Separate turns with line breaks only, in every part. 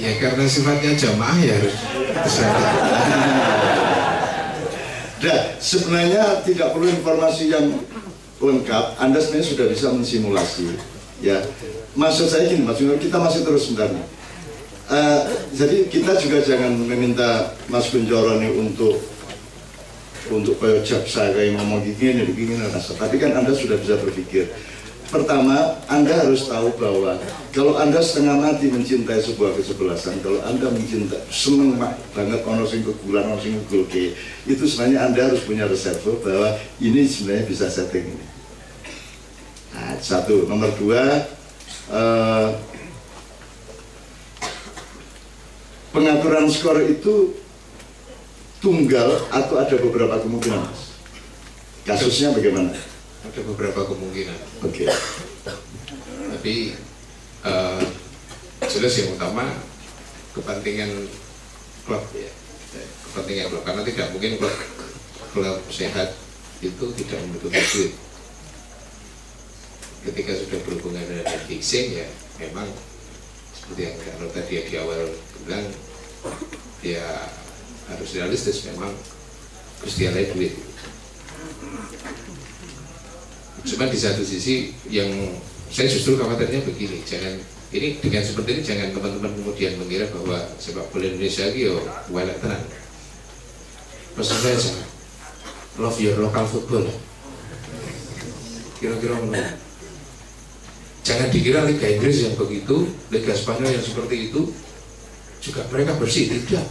Ya karena sifatnya jamaah ya harus
Nah, sebenarnya tidak perlu informasi yang lengkap. Anda sebenarnya sudah bisa mensimulasi. Ya, maksud saya gini, maksudnya kita masih terus sebenarnya. Jadi kita juga jangan meminta Mas Kunchoro ini untuk kayak jaksa kayak ngomong gini, tapi kan Anda sudah bisa berpikir. Pertama, Anda harus tahu bahwa kalau Anda setengah mati mencintai sebuah kesebelasan, kalau Anda mencintai, seneng banget ono sing kegulan, ono sing kegulke, itu sebenarnya Anda harus punya reserve bahwa ini sebenarnya bisa setting ini. Nah, satu. Nomor dua, pengaturan skor itu tunggal atau ada beberapa kemungkinan? Kasusnya bagaimana?
ada beberapa kemungkinan.
Oke.
Tapi jelas yang utama kepentingan klub ya, kepentingan klub, karena tidak mungkin klub sehat itu tidak membutuhkan duit. Ketika sudah berhubungan dengan fixing ya memang seperti yang kalau tadi di awal bilang ya harus realistis, memang Gustialai duit. Cuma di satu sisi yang saya justru khawatirnya begini, jangan ini dengan seperti ini jangan teman-teman kemudian mengira bahwa sepak bola Indonesia ini yo welek tenan. Pesan saya jangan love your local football. Kira-kira menurut. Jangan dikira Liga Inggris yang begitu, Liga Spanyol yang seperti itu juga mereka bersih, tidak.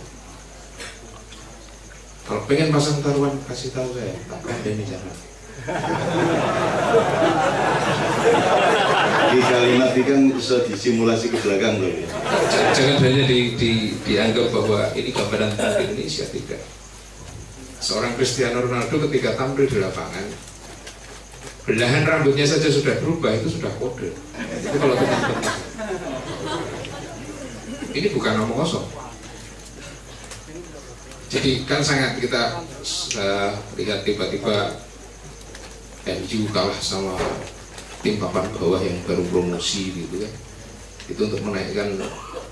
Kalau pengen pasang taruhan kasih tahu saya, tak ini jangan.
Di kalimat ini kan bisa disimulasi ke belakang loh.
Jangan hanya dianggap bahwa ini gambaran tentang Indonesia, tidak. Seorang Cristiano Ronaldo ketika tampil di lapangan, belahan rambutnya saja sudah berubah, itu sudah kode. Itu kalau teman-teman, ini bukan omong kosong. Jadi kan sangat kita lihat tiba-tiba MU kalah sama tim papan bawah yang baru promosi gitu kan. Itu untuk menaikkan,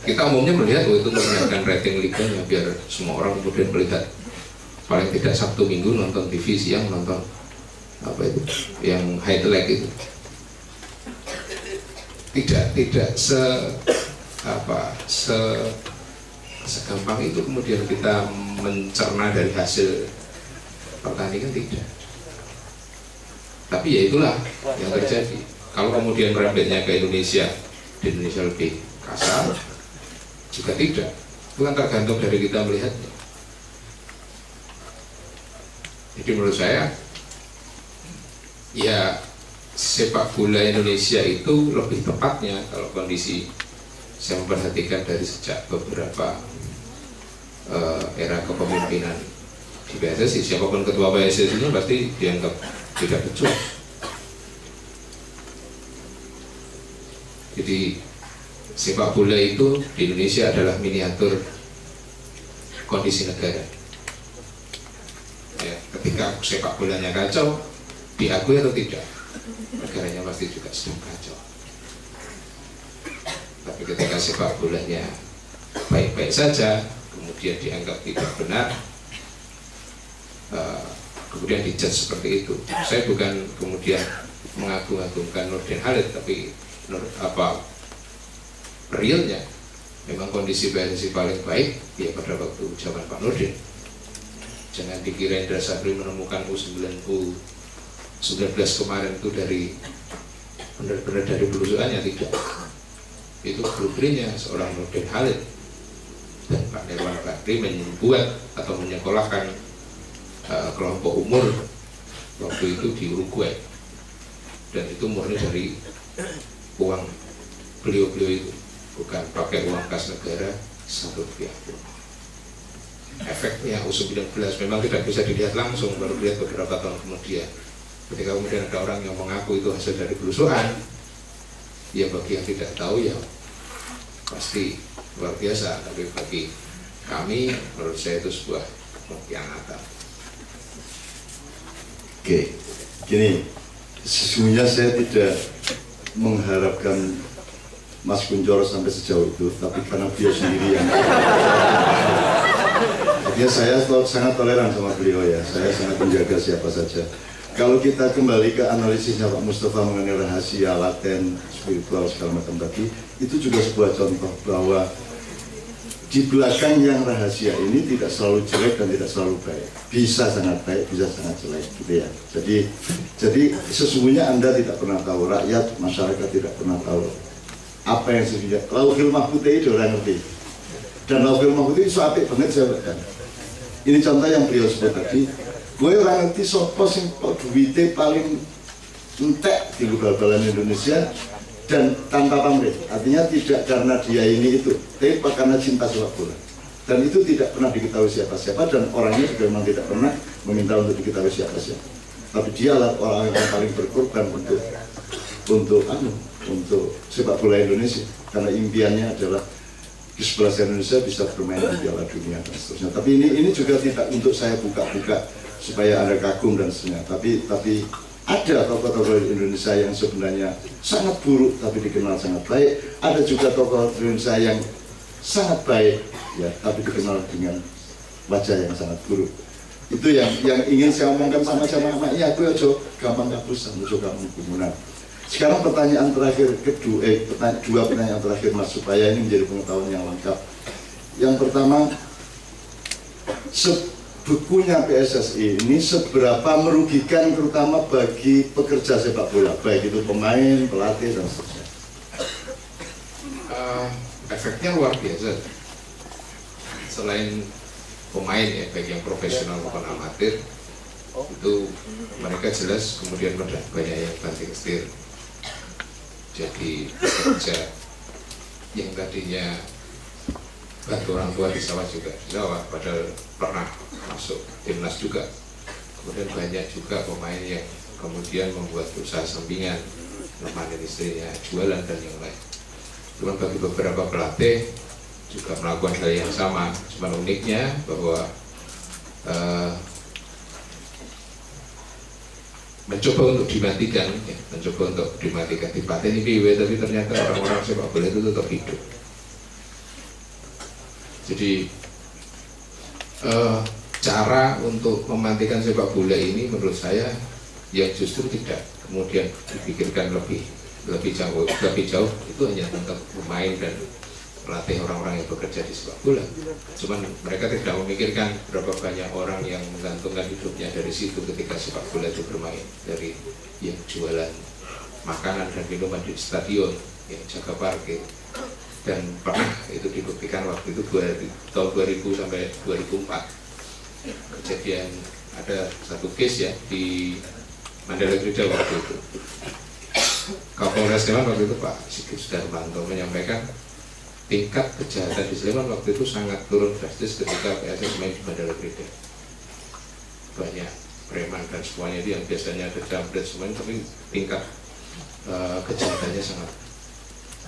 kita umumnya melihat itu untuk menaikkan rating liganya biar semua orang kemudian melihat paling tidak Sabtu Minggu nonton TV, siang nonton apa itu yang highlight itu. Tidak segampang itu kemudian kita mencerna dari hasil pertandingan, tidak. Tapi ya itulah yang terjadi. Kalau kemudian merembetnya ke Indonesia, di Indonesia lebih kasar, juga tidak. Itu kan tergantung dari kita melihatnya. Jadi menurut saya, ya sepak bola Indonesia itu lebih tepatnya kalau kondisi saya memperhatikan dari sejak beberapa era kepemimpinan di PSSI, siapapun ketua PSSI itu pasti dianggap tidak becus. Jadi sepak bola itu di Indonesia adalah miniatur kondisi negara. Ya, ketika sepak bolanya kacau, diakui atau tidak, negaranya pasti juga sedang kacau. Tapi ketika sepak bolanya baik-baik saja, kemudian dianggap tidak benar, kemudian dijudge seperti itu. Saya bukan kemudian mengagung-agungkan Nurdin Halid, tapi realnya memang kondisi PSSI paling baik ya pada waktu zaman Pak Nurdin. Jangan dikira Indra Safri menemukan U19 kemarin itu dari benar-benar dari belusukannya, tidak. Itu blueprintnya seorang Nurdin Halid dan Pak Nirwan Bakri membuat atau menyekolahkan kelompok umur waktu itu di Uruguay, dan itu murni dari uang beliau-beliau itu, bukan pakai uang kas negara satu rupiah. Efeknya U19 memang tidak bisa dilihat langsung, baru lihat beberapa tahun kemudian. Ketika kemudian ada orang yang mengaku itu hasil dari belusukan, ya bagi yang tidak tahu ya pasti luar biasa, tapi bagi kami menurut saya itu sebuah pengkhianatan.
Oke, gini, sesungguhnya saya tidak mengharapkan Mas Kunchoro sampai sejauh itu, tapi karena beliau sendiri yang ya saya sangat toleran sama beliau ya, saya sangat menjaga siapa saja. Kalau kita kembali ke analisisnya Pak Mustafa mengenai rahasia, laten, spiritual segala macam tadi, itu juga sebuah contoh bahwa di belakang yang rahasia ini tidak selalu jelek dan tidak selalu baik, bisa sangat baik, bisa sangat jelek, gitu ya. Jadi sesungguhnya Anda tidak pernah tahu, rakyat, masyarakat tidak pernah tahu apa yang sesungguhnya. Lauhul Mahfudz itu orang ngerti, dan Lauhul Mahfudz itu so apik banget saya baca. Ini contoh yang beliau sebut tadi, gue orang ngerti sopo sing kok duwite paling entek di bal-balan Indonesia dan tanpa pamrih, artinya tidak karena dia ini itu, tapi karena cinta sepak bola. Dan itu tidak pernah diketahui siapa-siapa, dan orangnya juga memang tidak pernah meminta untuk diketahui siapa-siapa. Tapi dialah orang yang paling berkorban untuk sepak bola Indonesia, karena impiannya adalah kesebelasan Indonesia bisa bermain di Piala Dunia dan seterusnya. Tapi ini juga tidak untuk saya buka-buka supaya Anda kagum dan seterusnya. Tapi ada tokoh-tokoh Indonesia yang sebenarnya sangat buruk tapi dikenal sangat baik. Ada juga tokoh Indonesia yang sangat baik ya, tapi dikenal dengan wajah yang sangat buruk. Itu yang ingin saya omongkan sama-sama. Ya, aku aja gampang kapusan, aja gampang kumunan. Sekarang pertanyaan terakhir dua pertanyaan terakhir Mas, supaya ini menjadi pengetahuan yang lengkap. Yang pertama, bukunya PSSI ini seberapa merugikan terutama bagi pekerja sepak bola, baik itu pemain, pelatih, dan seterusnya?
Efeknya luar biasa. Selain pemain ya, baik yang profesional maupun amatir, itu mereka jelas kemudian banyak yang banting setir. Jadi pekerja yang tadinya bantu orang tua di sawah juga di sawah, padahal pernah masuk timnas juga. Kemudian banyak juga pemain yang kemudian membuat usaha sampingan, menemani istrinya, jualan dan yang lain. Cuma bagi beberapa pelatih juga melakukan hal yang sama. Cuma uniknya bahwa mencoba untuk dimatikan, di paten ini, tapi ternyata orang-orang sepak bola itu tetap hidup. Jadi cara untuk mematikan sepak bola ini menurut saya yang justru tidak kemudian dipikirkan lebih jauh itu hanya tentang pemain dan pelatih, orang-orang yang bekerja di sepak bola. Cuman mereka tidak memikirkan berapa banyak orang yang menggantungkan hidupnya dari situ ketika sepak bola itu bermain, dari yang jualan makanan dan minuman di stadion, yang jaga parkir. Dan pernah itu dibuktikan waktu itu tahun 2000 sampai 2004 kejadian, ada satu case ya di Mandala Krida waktu itu. Kapolres Sleman waktu itu Pak Sigit Sudarmanto menyampaikan tingkat kejahatan di Sleman waktu itu sangat turun drastis ketika PSS main di Mandala Krida. Banyak preman dan semuanya itu yang biasanya ada jambret semuanya, tapi tingkat kejahatannya sangat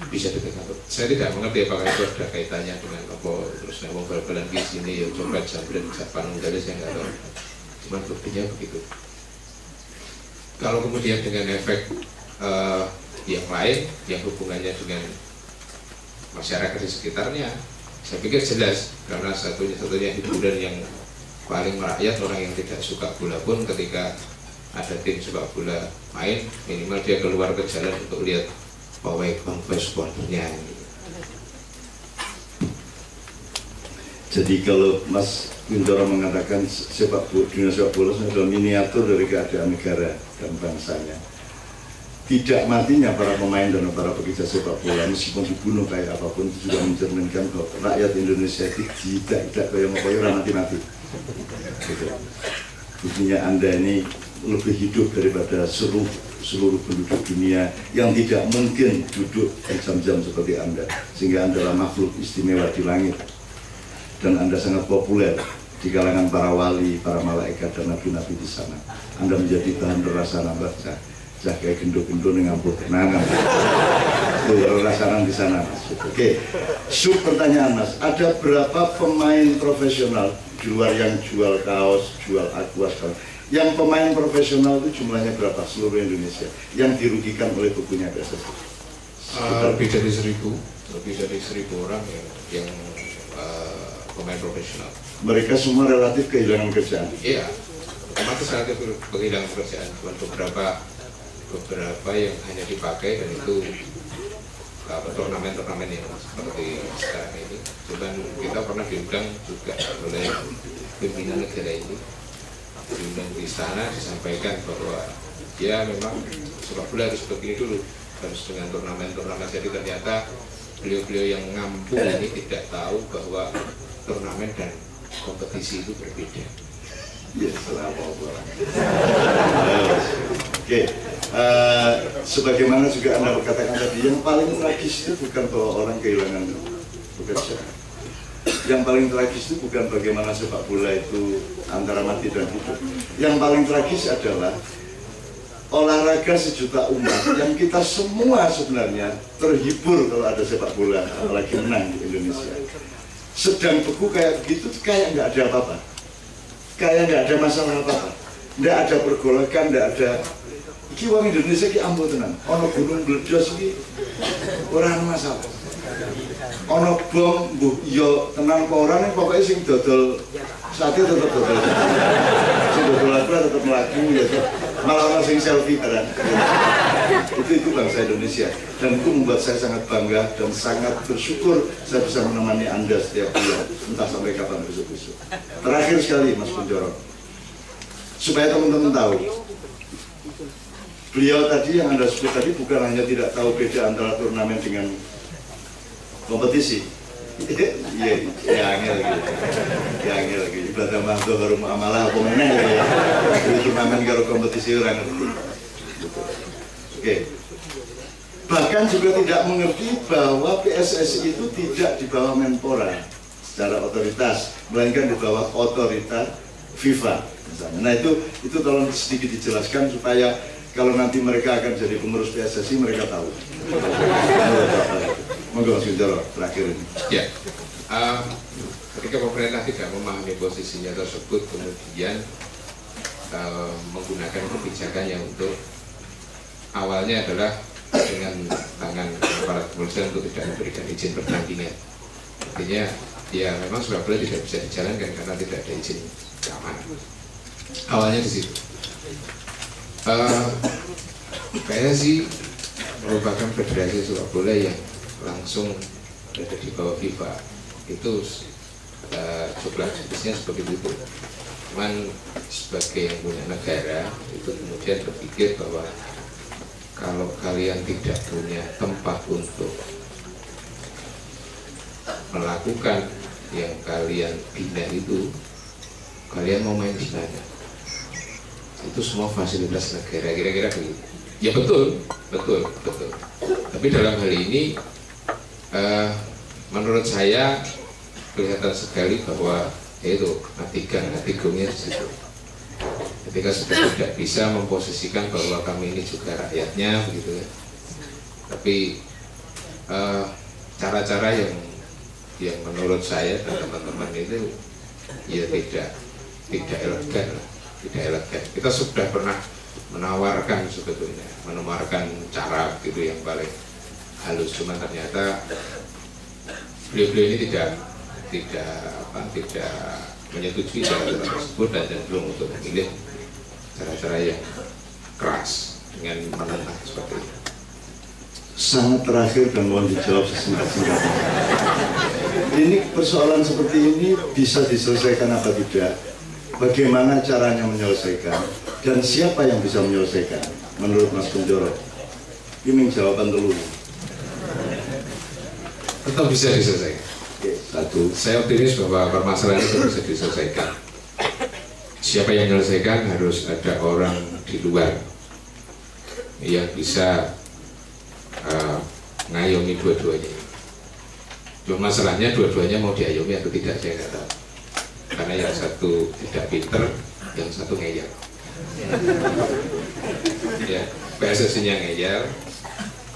bisa ditekan. Saya tidak mengerti apakah itu ada kaitannya dengan apa terus ngomong bal-balan di sini ya, coba jambret Japan enggak, saya nggak tahu. Cuman buktinya begitu. Kalau kemudian dengan efek yang lain yang hubungannya dengan masyarakat di sekitarnya, saya pikir jelas, karena satunya hiburan yang paling merakyat, orang yang tidak suka bola pun ketika ada tim sepak bola main, minimal dia keluar ke jalan untuk lihat pawai konvoy supporternya.
Jadi kalau Mas Kunchoro mengatakan dunia sepak bola adalah miniatur dari keadaan negara dan bangsanya, tidak matinya para pemain dan para pekerja sepak bola meskipun dibunuh kayak apapun itu juga mencerminkan bahwa rakyat Indonesia itu tidak kayak orang mati-mati. Gitu. Buktinya Anda ini lebih hidup daripada seluruh penduduk dunia yang tidak mungkin duduk jam-jam seperti Anda, sehingga Anda adalah makhluk istimewa di langit dan Anda sangat populer di kalangan para wali, para malaikat dan nabi-nabi di sana. Anda menjadi bahan rasa baca jaga gendut-gendut dengan tenangan itu rasakan di sana, Mas. Oke, sub pertanyaan Mas, ada berapa pemain profesional di luar yang jual kaos, jual aquas, yang pemain profesional itu jumlahnya berapa seluruh Indonesia yang dirugikan oleh bukunya PSSI?
Lebih dari 1.000 orang yang pemain profesional.
Mereka semua relatif kehilangan kerjaan.
Iya, otomatis relatif kehilangan pekerjaan. Beberapa yang hanya dipakai, dan itu turnamen-turnamen yang seperti sekarang ini. Cuman kita pernah diundang juga oleh pimpinan negara ini, diundang di istana, disampaikan bahwa ya memang sepak bola harus begini dulu, harus dengan turnamen-turnamen. Jadi ternyata beliau-beliau yang ngampung ini tidak tahu bahwa turnamen dan kompetisi itu berbeda.
Ya, Oke, sebagaimana juga Anda katakan tadi, yang paling tragis itu bukan bahwa orang kehilangan pekerjaan. Yang paling tragis itu bukan bagaimana sepak bola itu antara mati dan hidup. Yang paling tragis adalah olahraga sejuta umat yang kita semua sebenarnya terhibur kalau ada sepak bola apalagi menang di Indonesia. Sedang beku kayak begitu, kayak nggak ada apa-apa, kayak nggak ada masalah apa-apa, nggak ada pergolakan, nggak ada. Iki wong Indonesia ki ampuh tenan. Ono gunung meledos iki ora ana masalah. Ono bom mbuh iya tenan apa ora ning pokoke sing dodol sate tetep dodol. Sing dodol lagu tetep mlaku ya. Malah ono sing selfie barang. Itu bangsa Indonesia, dan itu membuat saya sangat bangga dan sangat bersyukur saya bisa menemani Anda setiap bulan, entah sampai kapan besok-besok. Terakhir sekali Mas Kunchoro, supaya teman-teman tahu, beliau tadi yang Anda sebut tadi bukan hanya tidak tahu beda antara turnamen dengan kompetisi. Iya, angel gitu. Ya angel gitu. Ibadah mantu baru amalah apa meneh ya. Turnamen karo kompetisi orang ngerti. Oke. Bahkan juga tidak mengerti bahwa PSSI itu tidak di bawah Menpora secara otoritas, melainkan di bawah otorita FIFA misalnya. Nah itu tolong sedikit dijelaskan supaya kalau nanti mereka akan jadi pengurus PSSI mereka tahu. Monggo Mas Kunchoro terakhir ini.
Ya, ketika pemerintah tidak memahami posisinya tersebut, kemudian menggunakan kebijakan yang untuk awalnya adalah dengan tangan aparat kepolisian untuk tidak memberikan izin pertandingan. Artinya, ya memang sepak bola tidak bisa dijalankan karena tidak ada izin keamanan. Awalnya di situ. PSSI merupakan federasi sepak bola yang langsung berada di bawah FIFA. Itu jumlah jenisnya seperti itu. Cuman sebagai yang punya negara itu kemudian berpikir bahwa kalau kalian tidak punya tempat untuk melakukan yang kalian bina itu, kalian mau main di mana? Itu semua fasilitas negara, kira-kira begitu. Ya betul. Tapi dalam hal ini, menurut saya kelihatan sekali bahwa itu atigongnya di situ. Ketika sudah tidak bisa memposisikan bahwa kami ini juga rakyatnya, begitu ya. Tapi cara-cara yang menurut saya dan teman-teman itu ya tidak elegan lah. Tidak elegan. Kita sudah pernah menawarkan sebetulnya, menawarkan cara gitu yang paling halus, cuma ternyata beliau-beliau ini tidak menyetujui cara tersebut dan cenderung untuk memilih cara-cara yang keras dengan menentang seperti itu.
Sangat terakhir dan mohon dijawab sesingkat-singkatnya. Ini persoalan seperti ini bisa diselesaikan apa tidak? Bagaimana caranya menyelesaikan dan siapa yang bisa menyelesaikan menurut Mas Kunchoro? Ini jawaban dulu.
Tetap bisa diselesaikan. Satu, saya optimis bahwa permasalahan itu bisa diselesaikan. Siapa yang menyelesaikan? Harus ada orang di luar yang bisa ngayomi dua-duanya. Cuma masalahnya dua-duanya mau diayomi atau tidak, saya nggak tahu. Karena yang satu tidak pinter, yang satu ngeyel. Ya, PSSI-nya ngeyel,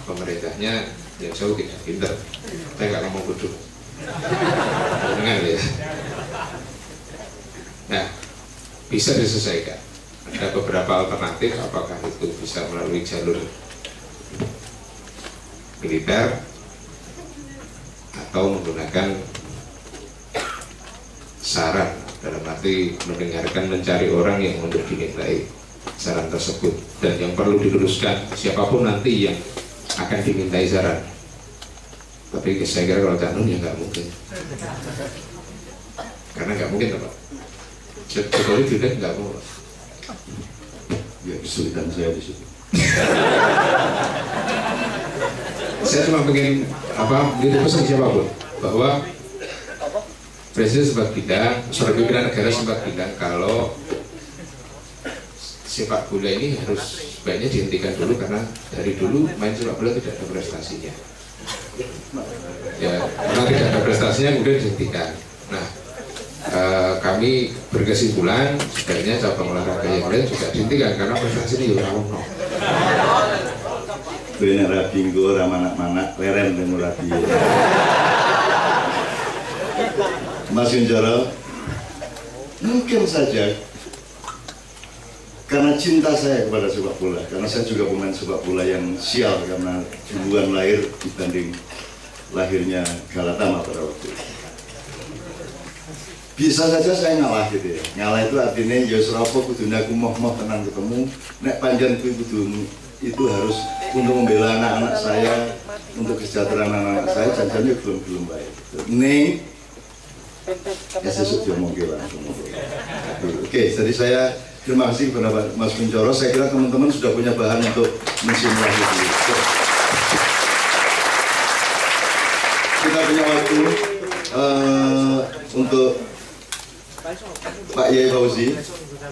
pemerintahnya yang jauh tidak pinter. Saya nggak ngomong bodoh. Dengar ya. Nah, bisa diselesaikan. Ada beberapa alternatif, apakah itu bisa melalui jalur militer atau menggunakan saran, dalam arti mendengarkan, mencari orang yang untuk dimintai saran tersebut. Dan yang perlu diluruskan, siapapun nanti yang akan dimintai saran, tapi saya kira kalau Cak Nun ya nggak mungkin, karena nggak mungkin Pak Jokowi juga nggak mau.
Ya kesulitan saya di situ.
Saya cuma pengen gitu pesan siapapun bahwa Presiden sempat bilang, seorang pimpinan negara sempat bilang kalau sepak bola ini harus sebaiknya dihentikan dulu karena dari dulu main sepak bola tidak ada prestasinya. Ya, karena tidak ada prestasinya kemudian dihentikan. Nah, kami berkesimpulan sebaiknya cabang olahraga yang lain juga dihentikan karena prestasinya ya ora ono.
Bener rapi nggo manak-manak leren dan rapi. Mas Kunchoro, mungkin saja karena cinta saya kepada sepak bola, karena saya juga pemain sepak bola yang sial karena duluan lahir dibanding lahirnya Galatama pada waktu itu. Bisa saja saya ngalah gitu ya. Ngalah itu artinya ya serapo kudune aku moh tenan ketemu, nek panjen kudu itu harus untuk membela anak-anak saya, untuk kesejahteraan anak-anak saya, janjinya belum baik. Nih ya sesuk diomongke langsung. Oke, jadi saya terima kasih kepada Mas Kunchoro. Saya kira teman-teman sudah punya bahan untuk mensimulasi ini. Kita punya waktu untuk Pak Yai Fauzi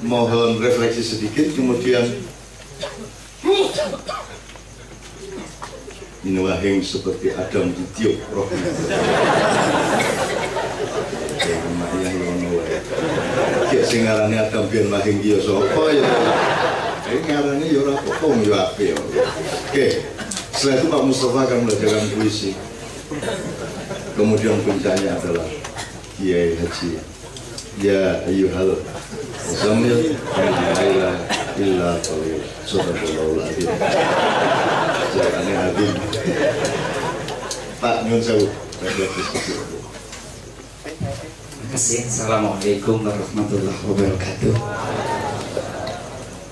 mohon refleksi sedikit, kemudian Minuwahing seperti Adam ditiup roh. Kayak sing ngarane Adam biyen mahing ki ya sapa ya. Iki ngarane ya ora apa-apa ya apik. Oke. Setelah itu Pak Mustafa akan belajarkan puisi. Kemudian puncaknya adalah Kiai Haji Ya ayyuhal Zamil Ilaha illa qalil Sadaqallahul adzim. Jangan hadir. Pak nyuwun sewu.
Terima kasih. Assalamualaikum warahmatullahi wabarakatuh.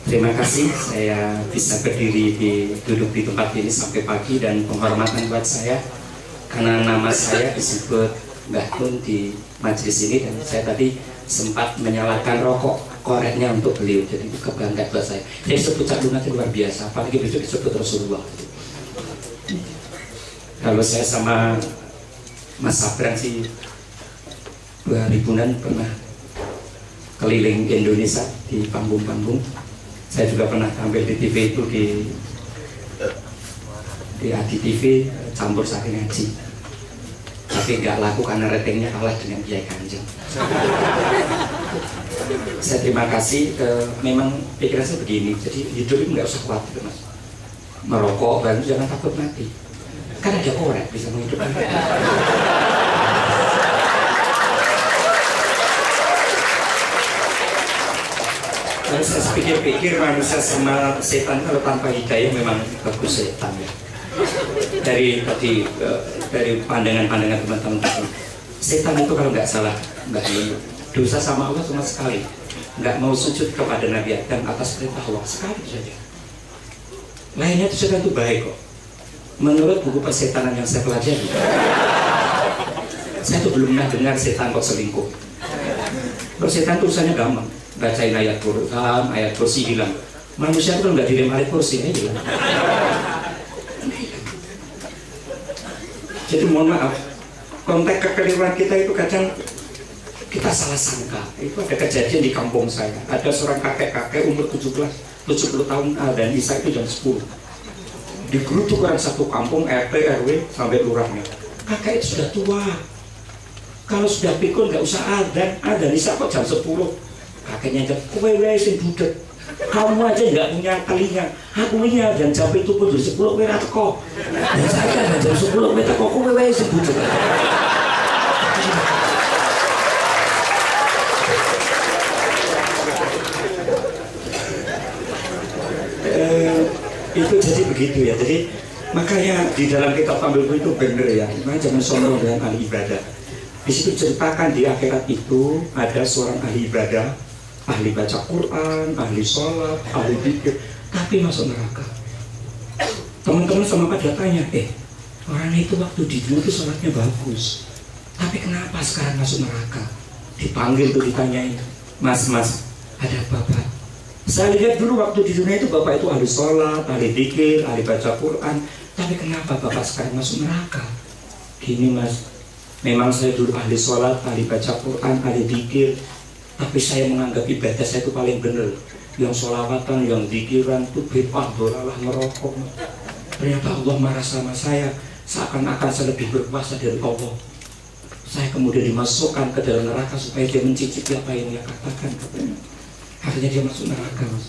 Terima kasih saya bisa berdiri duduk di tempat ini sampai pagi, dan penghormatan buat saya karena nama saya disebut Mbah Nun di majelis ini, dan saya tadi sempat menyalakan rokok koreknya untuk beliau, jadi itu kebanggaan buat saya. Jadi disebut Cak Nun itu luar biasa, apalagi besok disebut Rasulullah. Kalau saya sama Mas Sabran sih 2000-an pernah keliling Indonesia di panggung-panggung. Saya juga pernah tampil di TV itu di Adi TV campur sari ngaji, tapi nggak laku karena ratingnya kalah dengan Kiai Kanjeng. Saya terima kasih. Memang pikiran saya begini, jadi hidup itu nggak usah khawatir Mas. Merokok baru jangan takut mati, kan ada korek bisa menghidupkan. Kalau saya pikir-pikir manusia sama setan kalau tanpa hidayah memang bagus setan ya. Dari pandangan-pandangan teman-teman itu, setan itu kalau nggak salah nggak dosa sama Allah sama sekali, nggak mau sujud kepada Nabi Adam atas perintah Allah sekali saja. Lainnya itu setan itu baik kok. Menurut buku persetanan yang saya pelajari, saya tuh belum pernah dengar setan kok selingkuh. Kalau setan itu urusannya gampang, bacain ayat Quran, ayat kursi hilang. Manusia itu nggak dilem ayat kursi aja hilang. Jadi mohon maaf, konteks kekeliruan kita itu kadang kita salah sangka. Itu ada kejadian di kampung saya, ada seorang kakek-kakek umur 70 tahun dan Isa itu jam 10 digerutuk orang satu kampung, RT, RW sampai lurahnya. Kakek itu sudah tua, kalau sudah pikun nggak usah ada Isa kok jam 10. Kakeknya jawab, kowe sing budek, kamu aja nggak punya telinga, aku ini dan jam itu pun dari 10 kowe ra teko, dan saya jam 10 kowe teko, kowe sing budek. Itu jadi begitu ya. Jadi Makanya di dalam kitab tampilku itu bener ya, makanya jangan sombong dengan ahli ibadah. Di situ ceritakan di akhirat itu ada seorang ahli ibadah, ahli baca Quran, ahli sholat, ahli zikir, tapi masuk neraka. Teman-teman sama pada tanya, orang itu waktu di dunia itu sholatnya bagus, tapi kenapa sekarang masuk neraka? Dipanggil tuh ditanyain, mas, ada apa Pak? Saya lihat dulu waktu di dunia itu Bapak itu ahli sholat, ahli zikir, ahli baca Quran, tapi kenapa Bapak sekarang masuk neraka? Gini Mas, memang saya dulu ahli sholat, ahli baca Quran, ahli zikir, tapi saya menganggap ibadah saya itu paling benar. Yang sholawatan, yang zikiran itu bid'ah, dolalah, ngerokok. Ternyata Allah marah sama saya, seakan-akan saya lebih berkuasa dari Allah. Saya kemudian dimasukkan ke dalam neraka supaya dia mencicipi apa yang dia katakan, katanya. Akhirnya dia masuk neraka, Mas.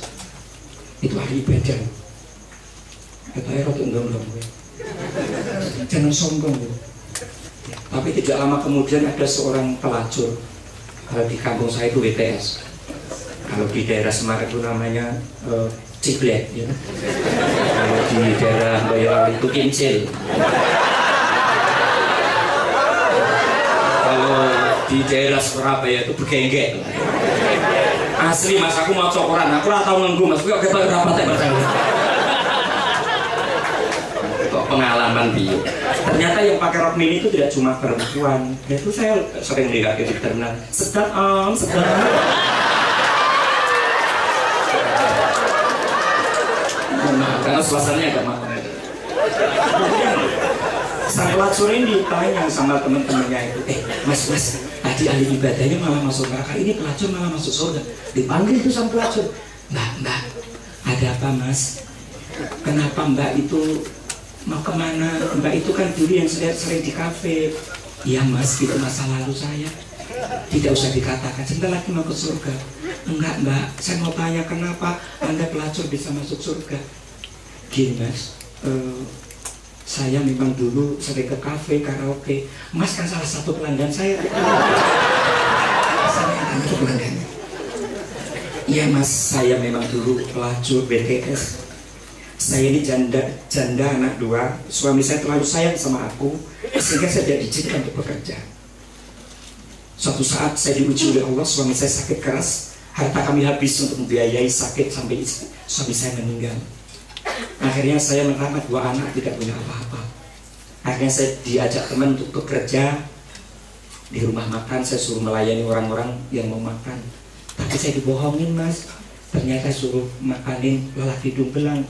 Itu ahli ibadah. Kata Erot enggak. Jangan sombong, Bu. Tapi tidak lama kemudian ada seorang pelacur. Kalau di kampung saya itu WTS. Kalau di daerah Semarang itu namanya Ciblek, ya. Kalau di daerah Boyolali itu Kincil. Kalau di daerah Surabaya itu Begenggek. Asli Mas, aku mau cokoran, aku ora tau nganggo Mas, kok ketok rapat ya Mas. Kok pengalaman piye. Ternyata yang pakai rok mini itu tidak cuma perempuan. Itu saya sering lihat di terminal. Sedang. Karena suasananya agak mahal. Sang pelacur ini ditanya sama teman-temannya itu, mas, tadi ahli ibadahnya malah masuk neraka, ini pelacur malah masuk surga. Dipanggil itu sang pelacur, mbak, ada apa Mas? Kenapa Mbak itu mau kemana? Mbak itu kan dulu yang sering di kafe. Iya Mas, itu masa lalu saya. Tidak usah dikatakan, sebentar lagi mau ke surga. Enggak Mbak, saya mau tanya kenapa Anda pelacur bisa masuk surga. Gini Mas, saya memang dulu sering ke kafe, karaoke. Mas kan salah satu pelanggan saya. Saya kan pelanggan. Iya Mas, saya memang dulu pelacur BTS. Saya ini janda anak 2. Suami saya terlalu sayang sama aku, sehingga saya tidak diizinkan untuk bekerja. Suatu saat saya diuji oleh Allah, suami saya sakit keras. Harta kami habis untuk membiayai sakit sampai suami saya meninggal. Akhirnya saya merawat 2 anak, tidak punya apa-apa. Akhirnya saya diajak teman untuk bekerja di rumah makan. Saya suruh melayani orang-orang yang mau makan, tapi saya dibohongin Mas. Ternyata suruh makanin lalat hidung belang.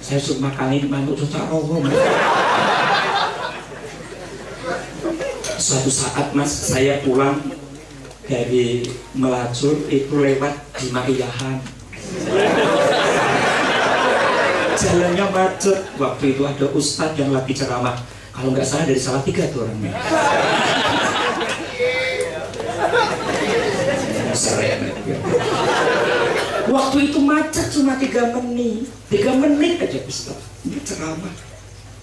Saya suruh makanin manuk susah rogo Mas. Suatu saat Mas, saya pulang dari melacur itu lewat di Maiyahan. Jalannya macet. Waktu itu ada ustadz yang lagi ceramah. Kalau nggak salah dari Salatiga tuh orangnya. Waktu itu macet cuma 3 menit. 3 menit aja ustadz ini ceramah.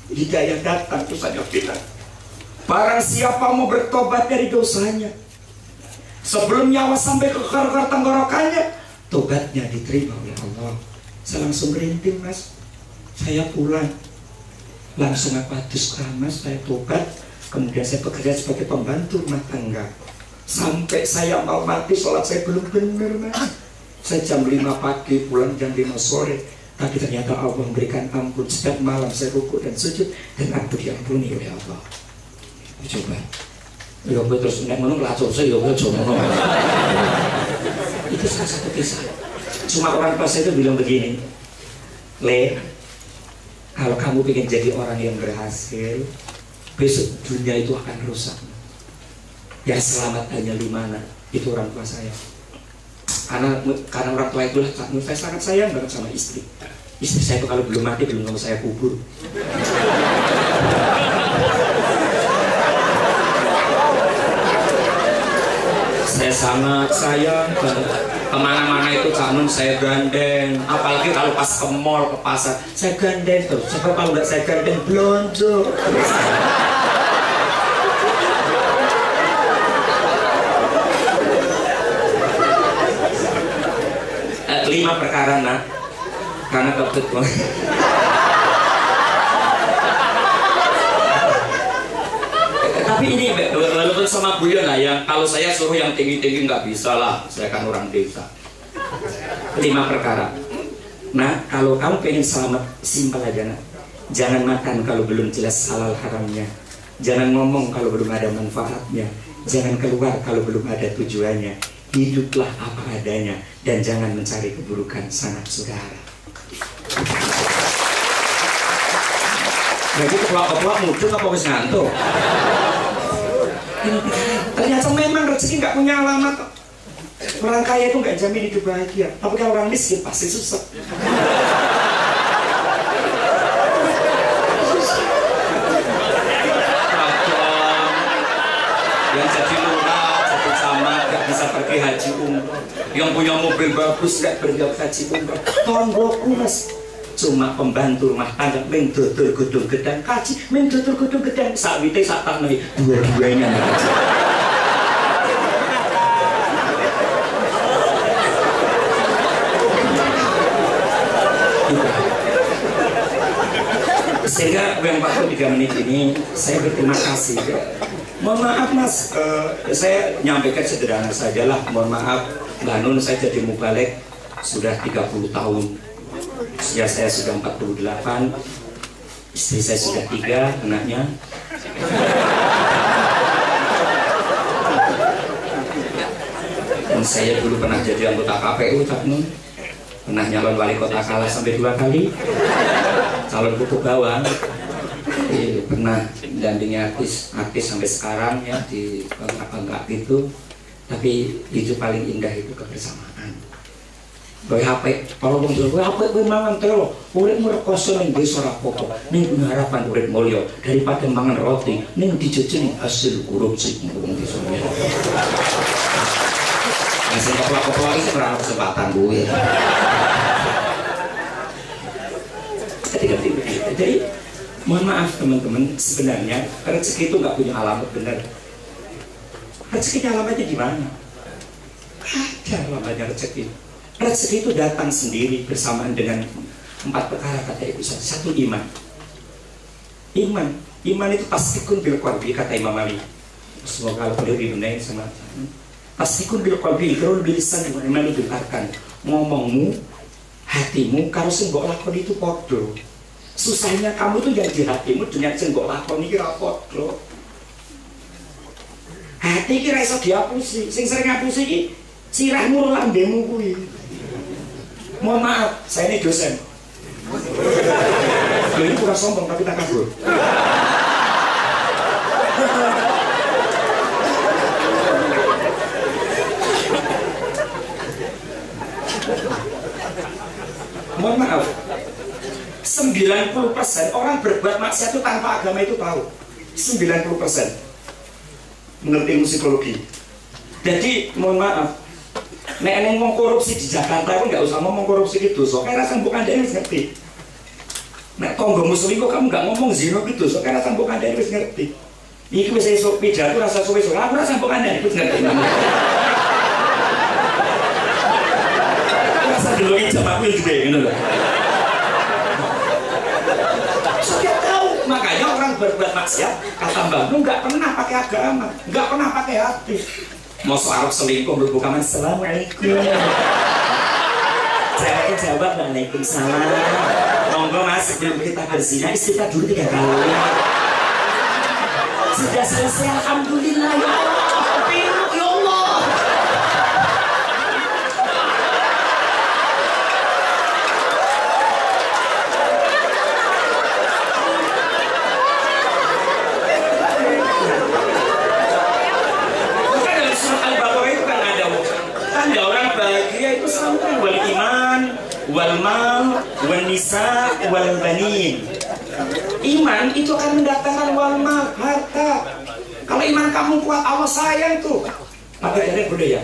Hidayah datang, terus saya bilang, barang siapa mau bertobat dari dosanya, sebelum nyawa sampai ke kerar tenggorokannya, tobatnya diterima oleh Allah. Saya langsung merinding Mas. Saya pulang langsung adus keramas, saya tobat. Kemudian saya bekerja sebagai pembantu rumah tangga. Sampai saya mau mati, sholat saya belum benar Mas. Saya jam 5 pagi, pulang jam 5 sore. Tapi ternyata Allah memberikan ampun. Setiap malam saya rukuk dan sujud, dan aku diampuni oleh Allah. Coba ya terus nek ngono ngelacur saya ya coba. Itu salah satu kisah. Cuma orang tua saya itu bilang begini, Le, kalau kamu ingin jadi orang yang berhasil, besok dunia itu akan rusak. Yang selamat hanya 5. Itu orang tua saya. Karena orang tua itulah saya sangat sayang banget sama istri. Istri saya itu kalau belum mati belum mau saya kubur. Saya sangat sayang banget. Kemana-mana itu Cak Nun saya gandeng. Apalagi kalau pas ke mall, ke pasar, saya gandeng terus. Sebab kalau nggak saya gandeng blonjo. 5 perkara nak, karena kebetulan Tapi ini walaupun sama Buya lah ya, kalau saya suruh yang tinggi-tinggi nggak bisa lah, saya kan orang desa. 5 perkara. Nah, kalau kamu pengen selamat, simpel aja nak. Jangan makan kalau belum jelas halal haramnya. Jangan ngomong kalau belum ada manfaatnya. Jangan keluar kalau belum ada tujuannya. Hiduplah apa adanya dan jangan mencari keburukan sanak saudara. Jadi keplak-keplak mudeng apa wis ngantuk? Ternyata memang rezeki nggak punya alamat. Orang kaya itu nggak jamin hidup bahagia, tapi kalau orang miskin pasti susah. Yang jadi lurah, jadi camat, nggak bisa pergi haji umroh. Yang punya mobil bagus nggak berangkat haji umroh. Tonggoku mas, cuma pembantu rumah tangga, meng dodol gedung gedang kaji, meng dodol gedung gedang sakwite sak tanah dua-duanya haji. Sehingga yang waktu 3 menit ini saya berterima kasih. Mohon maaf mas, saya nyampaikan sederhana sajalah. Mohon maaf, Mbak Nun, saya jadi mubalek sudah 30 tahun. Ya saya sudah 48, istri saya sudah 3 anaknya. Dan saya dulu pernah jadi anggota KPU, Cak Nun. Pernah nyalon wali kota kalah sampai 2 kali. Calon kuku bawang, pernah mendampingi artis sampai sekarang ya di bangga gitu. Tapi itu paling indah itu kebersamaan. Boy HP, kalau bang jual HP gue mangan telo, urip merekoso ning desa ora apa-apa, ning punya harapan urip mulya daripada mangan roti ning dijejeni hasil korupsi wong desa. Masih keplak-keplak iki ora kesempatan gue. Jadi mohon maaf teman-teman, sebenarnya rezeki itu nggak punya alamat benar. Rezekinya alamatnya di mana? Ada alamatnya rezeki. Rezeki itu datang sendiri bersamaan dengan 4 perkara kata Ibu. 1, iman. Iman itu pastikun bil qalbi kata Imam Ali. Semoga kalau beliau dibenahi sama pastikun bil qalbi kalau bil lisan iman itu diarkan ngomongmu, hatimu kalau sing mbok lakoni itu padha. Susahnya kamu tuh yang di hatimu dengan sing mbok lakoni iki ra padha. Hati iki ra iso diapusi, sing sering ngapusi iki sirahmu lambemu kuwi. Mohon maaf, saya ini dosen. Ini bukan sombong tapi tak kabur. Mohon maaf, 90% orang berbuat maksiat itu tanpa agama itu tahu. 90% mengerti ilmu psikologi. Jadi mohon maaf, nek neng mau korupsi di Jakarta pun nggak usah ngomong korupsi gitu. Soalnya rasa bukan dia harus ngerti. Nek tonggo muslim kok kamu nggak ngomong zino gitu. Soalnya rasa bukan dia harus ngerti. Iki bisa esok pidato rasa suwe suwe. Aku rasa bukan dia harus ngerti. Rasa dulu ijab aku juga gitu loh. Sudah tahu, makanya orang berbuat maksiat kata Mbak Nu nggak pernah pakai agama, nggak pernah pakai hati. Mau Arab selingkuh berbuka assalamualaikum. Saya akan jawab waalaikumsalam. Monggo mas, sebelum kita berzina istighfar dulu 3 kali. Sudah selesai alhamdulillah ya Allah. Ya Allah. Itu sampai wal iman, wal mal, wal nisa, wal banin. Iman itu akan mendatangkan wal mal, harta. Kalau iman kamu kuat, Allah sayang tuh. Maka jadi budaya.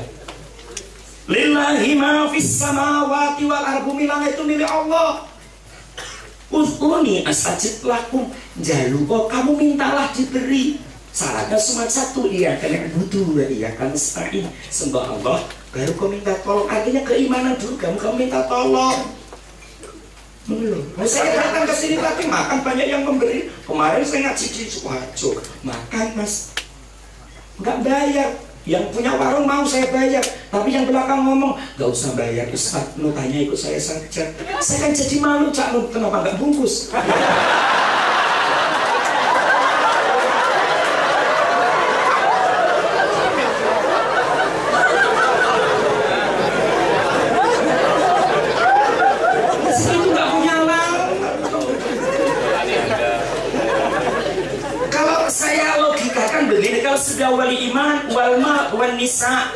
Lillahi ma fis samawati wal ardi, langit itu milik Allah. Ud'uni astajib lakum. Jaluko kamu mintalah diberi. Syaratnya cuma 1, iya kan yang butuh, iya kan nasta'in, sembah Allah baru kau minta tolong. Artinya keimanan dulu, kamu minta tolong. Saya datang ke sini tapi makan banyak yang memberi. Kemarin saya ngaji di Sukoharjo, makan mas, nggak bayar. Yang punya warung mau saya bayar, tapi yang belakang ngomong nggak usah bayar Ustaz, notanya ikut saya saja. Saya kan jadi malu, Cak Nur, kenapa nggak bungkus? Kalau sudah wali iman, walma, wanisa,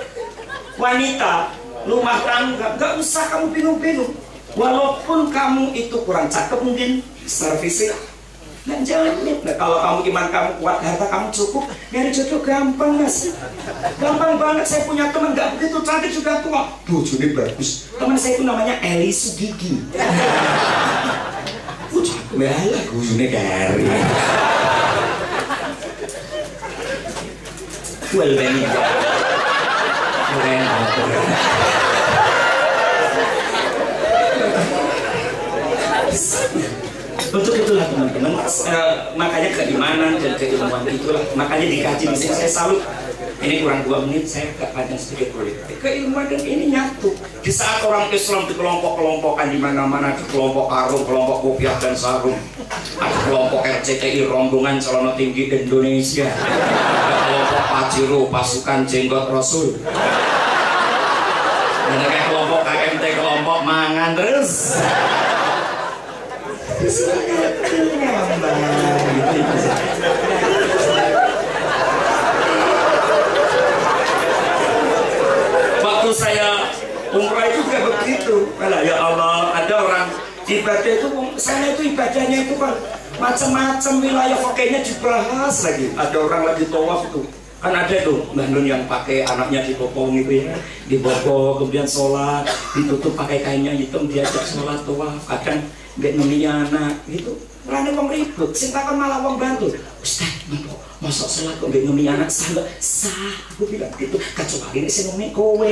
wanita, rumah tangga, gak usah kamu bingung-bingung. Walaupun kamu itu kurang cakep mungkin secara fisik, dan jangan nih. Nah, kalau kamu iman kamu kuat, harta kamu cukup, nyari jodoh gampang mas. Gampang banget. Saya punya teman gak begitu cantik juga tua, bojone bagus. Teman saya itu namanya Eli Sugigi. Cakep banget, bojone kari. Well, then, untuk itulah teman-teman, makanya keimanan dan keilmuan itulah, makanya dikaji di sini. Saya salut. Ini kurang 2 menit, saya agak panjang sedikit boleh. Keilmuan dan ini nyatu. Di saat orang Islam di kelompok-kelompokan di mana-mana, di kelompok Arung, kelompok Kopiah dan Sarung, ada kelompok RCTI Rombongan Celana Tinggi Indonesia, ada kelompok Pajero Pasukan Jenggot Rasul, ada kayak kelompok KMT kelompok Mangan terus. Waktu saya umrah itu juga begitu. Kalau ya Allah, ada orang ibadah itu, sana itu ibadahnya itu kan macam-macam, wilayah fakihnya dibahas lagi. Ada orang lagi tawaf tuh, kan ada tuh Mbah Nun yang pakai anaknya dipopong gitu ya, dipopong kemudian sholat, ditutup pakai kainnya hitam, diajak sholat tawaf, kadang nggak neminya anak gitu. Rane wong ribut, sing takon malah wong bantu. Ustaz, masa sholat kok nggak neminya anak sah? Sah, aku bilang gitu. Kecuali ini sing ngomong kowe.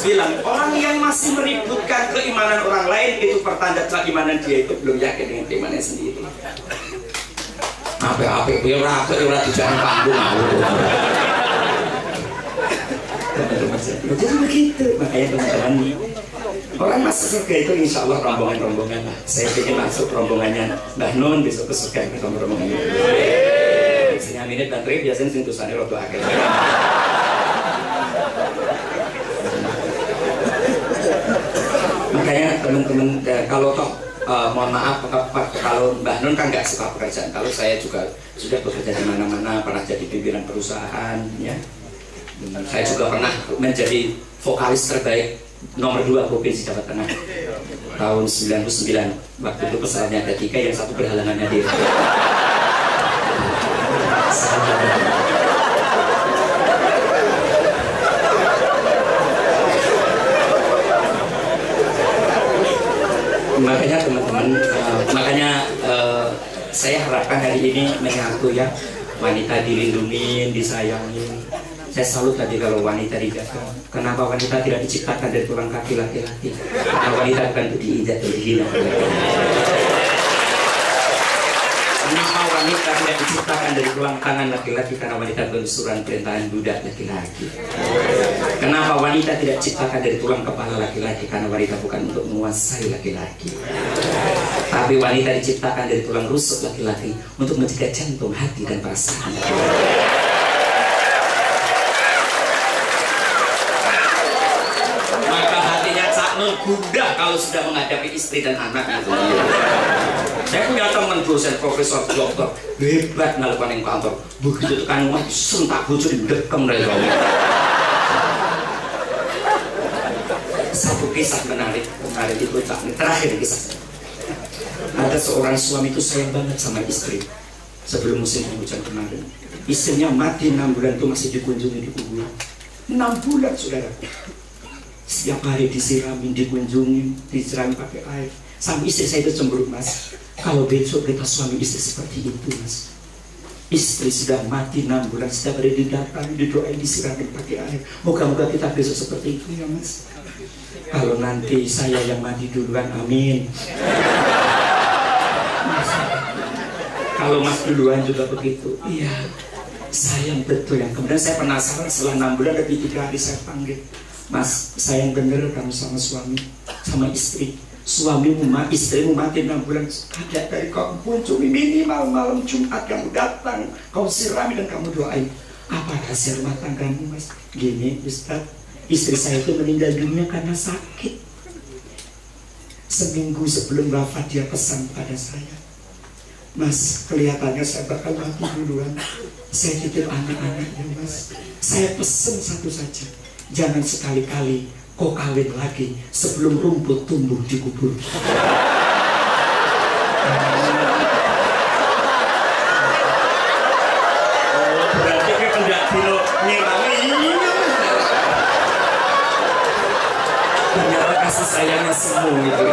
Bilang orang yang masih meributkan keimanan orang lain itu pertanda keimanan dia itu belum yakin dengan keimanan sendiri. Apa dia ora dijane panggung jadi begitu. Makanya teman-teman, orang masuk surga itu insya Allah rombongan-rombongan. Saya ingin masuk rombongannya Mbah Nun besok ke surga ketemu rombongannya. Sini aminit dan tri biasanya sentusannya rodo akhir. Makanya teman-teman, kalau toh mohon maaf, kalau Mbah Nun kan nggak suka pekerjaan. Kalau saya juga sudah bekerja di mana-mana, pernah jadi pimpinan perusahaan, ya. Saya juga pernah menjadi vokalis terbaik nomor 2 Provinsi Jawa Tengah tahun 99. Waktu itu pesertanya ada 3, yang 1 berhalangan hadir. Makanya teman-teman, saya harapkan hari ini menyatu ya, wanita dilindungi, disayangin. Saya salut tadi kalau wanita dijaga. Kenapa wanita tidak diciptakan dari tulang kaki laki-laki? Karena wanita bukan untuk diinjak dan dihina. Kenapa wanita tidak diciptakan dari tulang tangan laki-laki? Karena wanita bersuran perintahan budak laki-laki. Kenapa wanita tidak diciptakan dari tulang kepala laki-laki? Karena wanita bukan untuk menguasai laki-laki. Tapi wanita diciptakan dari tulang rusuk laki-laki untuk menjaga jantung, hati, dan perasaan. Maka hatinya Cak Nun gundah kalau sudah menghadapi istri dan anak itu. Saya punya teman dosen profesor dokter hebat ngelakukan yang kantor. Begitu tekan rumah sentak bocor dekem dari rumah. Satu kisah menarik itu terakhir kisah. Ada seorang suami itu sayang banget sama istri. Sebelum musim hujan kemarin, istrinya mati 6 bulan itu masih dikunjungi di kuburan. 6 bulan saudara. Setiap hari disiramin, dikunjungin, disiramin pakai air. Sampai istri saya itu cemberut, Mas. Kalau besok kita suami istri seperti itu, Mas. Istri sudah mati 6 bulan, setiap hari didatangi, didoain, disiramin pakai air. Moga-moga kita besok seperti itu ya, Mas. Kalau nanti saya yang mati duluan, amin. Mas, kalau Mas duluan juga begitu, iya. Sayang betul yang kemudian saya penasaran setelah 6 bulan lebih 3 hari saya panggil, Mas, sayang bener kamu sama suami, sama istri. Suamimu, istrimu mati 6 bulan, ada dari kampung, cumi minimal malam Jumat kamu datang, kau sirami dan kamu doain. Apa rahasia rumah tanggamu, Mas? Gini, Ustaz, istri saya itu meninggal dunia karena sakit. Seminggu sebelum wafat dia pesan pada saya, Mas, kelihatannya saya bakal mati duluan. Saya titip anak-anaknya, Mas. Saya pesen satu saja, jangan sekali-kali kau kawin lagi sebelum rumput tumbuh di kubur. Berarti kan tidak dilo nyirangi. Ternyata kasih sayangnya semua itu.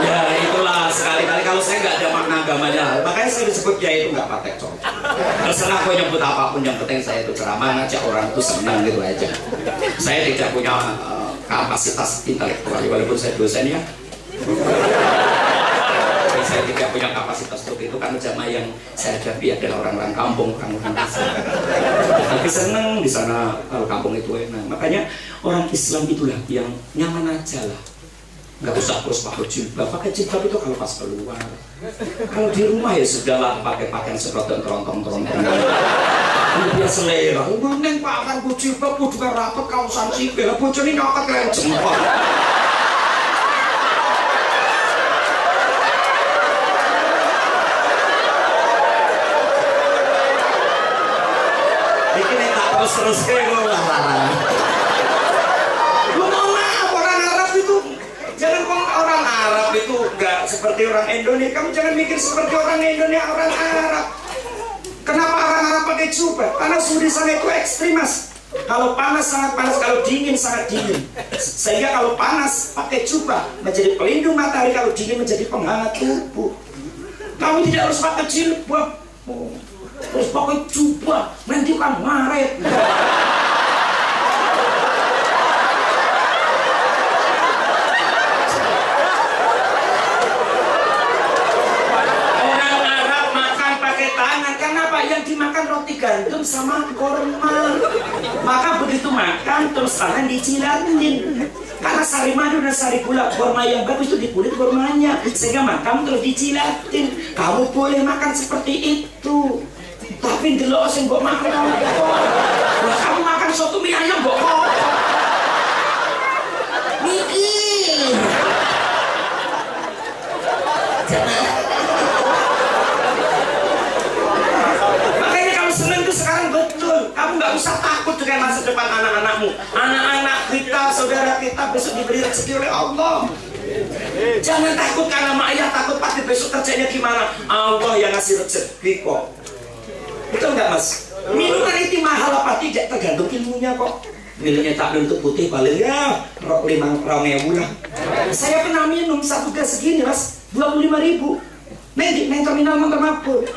Ya itulah, sekali-kali kalau saya nggak ada makna agamanya, makanya saya disebut kiai itu nggak patek cok. Terserah kau nyebut apapun, yang penting saya itu ceramah ngajak orang itu senang gitu aja. Saya tidak punya kapasitas intelektual, walaupun saya dosen ya. Saya tidak punya kapasitas untuk itu, karena jamaah yang saya hadapi adalah orang-orang kampung, orang-orang desa. Tapi senang di sana kalau kampung itu enak. Makanya orang Islam itulah yang nyaman aja lah. Nggak usah terus pakai jilbab. Pakai jilbab itu kalau pas keluar. Kalau di rumah ya sudahlah, pakai pakaian serotan terontong-terontong. Ini dia selera. Neng pakai jilbab juga rapat kausan sipil. Bocor ini nyokot keren jempol. Bikin tak terus-terus kayak gue lah. Lu mau maaf, orang Arab itu jangan ngomong orang Arab itu nggak seperti orang Indonesia. Kamu jangan mikir seperti orang Indonesia, orang Arab. Kenapa orang Arab pakai jubah? Karena suhu di sana itu ekstrim, Mas. Kalau panas sangat panas, kalau dingin sangat dingin. Sehingga kalau panas pakai jubah menjadi pelindung matahari, kalau dingin menjadi penghangat tubuh. Kamu tidak harus pakai jilbab, terus pakai jubah, nanti kan ngaret. Yang dimakan roti gandum sama korma. Maka begitu makan terus tangan dicilatin, karena sari madu dan sari gula korma yang bagus itu di kulit kormanya, sehingga makan terus dicilatin. Kamu boleh makan seperti itu, tapi delok sing mbok makan kalau kamu makan soto mie ayam mbok mikir. Sekarang betul, kamu nggak usah takut dengan masa depan anak-anakmu. Anak-anak kita, saudara kita besok diberi rezeki oleh Allah. Jangan takut karena mak ayah takut pasti besok kerjanya gimana. Allah yang ngasih rezeki kok. Betul nggak, Mas? Minuman itu mahal apa tidak tergantung ilmunya kok. Nilainya tak untuk putih paling ya 5.000 lah. Saya pernah minum satu gas segini, Mas, 25.000. Neng terminal Montor Mabur.